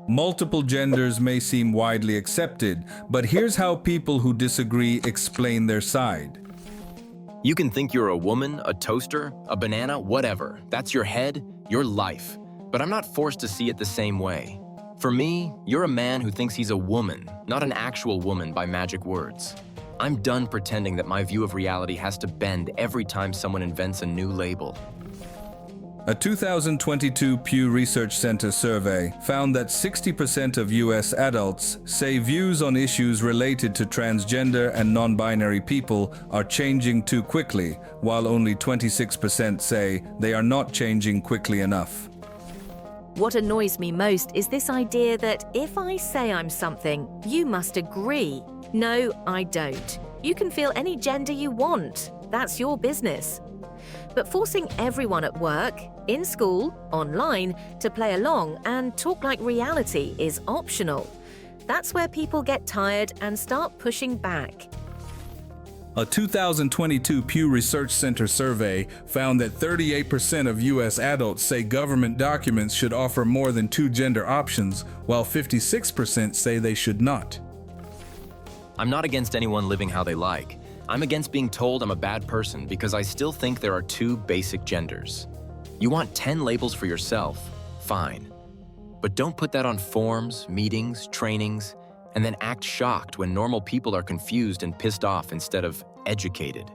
Multiple genders may seem widely accepted, but here's how people who disagree explain their side. You can think you're a woman, a toaster, a banana, whatever. That's your head, your life. But I'm not forced to see it the same way. For me, you're a man who thinks he's a woman, not an actual woman by magic words. I'm done pretending that my view of reality has to bend every time someone invents a new label. A 2022 Pew Research Center survey found that 60% of US adults say views on issues related to transgender and non-binary people are changing too quickly, while only 26% say they are not changing quickly enough. What annoys me most is this idea that if I say I'm something, you must agree. No, I don't. You can feel any gender you want. That's your business. But forcing everyone at work, in school, online, to play along and talk like reality is optional. That's where people get tired and start pushing back. A 2022 Pew Research Center survey found that 38% of US adults say government documents should offer more than 2 gender options, while 56% say they should not. I'm not against anyone living how they like. I'm against being told I'm a bad person because I still think there are 2 basic genders. You want 10 labels for yourself, fine. But don't put that on forms, meetings, trainings, and then act shocked when normal people are confused and pissed off instead of educated.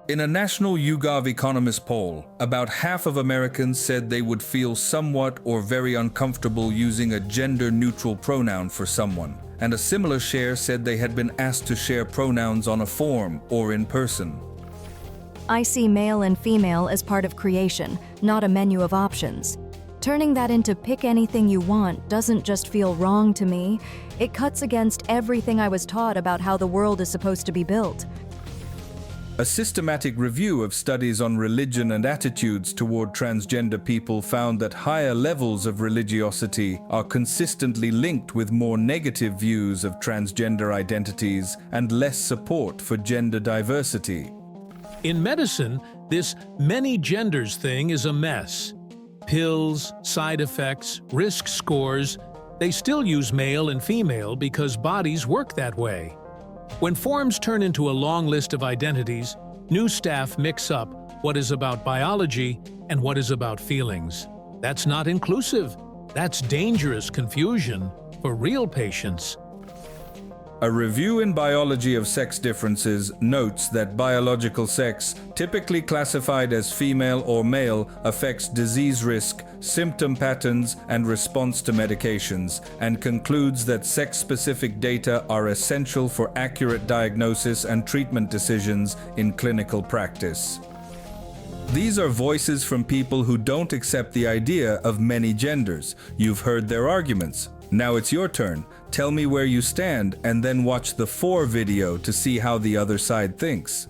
In a national YouGov Economist poll, about half of Americans said they would feel somewhat or very uncomfortable using a gender-neutral pronoun for someone, and a similar share said they had been asked to share pronouns on a form or in person. I see male and female as part of creation, not a menu of options. Turning that into pick anything you want doesn't just feel wrong to me, it cuts against everything I was taught about how the world is supposed to be built. A systematic review of studies on religion and attitudes toward transgender people found that higher levels of religiosity are consistently linked with more negative views of transgender identities and less support for gender diversity. In medicine, this many genders thing is a mess. Pills, side effects, risk scores, they still use male and female because bodies work that way. When forms turn into a long list of identities, new staff mix up what is about biology and what is about feelings. That's not inclusive. That's dangerous confusion for real patients. A review in Biology of Sex Differences notes that biological sex, typically classified as female or male, affects disease risk, symptom patterns, and response to medications, and concludes that sex-specific data are essential for accurate diagnosis and treatment decisions in clinical practice. These are voices from people who don't accept the idea of many genders. You've heard their arguments. Now it's your turn. Tell me where you stand and then watch the 4 video to see how the other side thinks.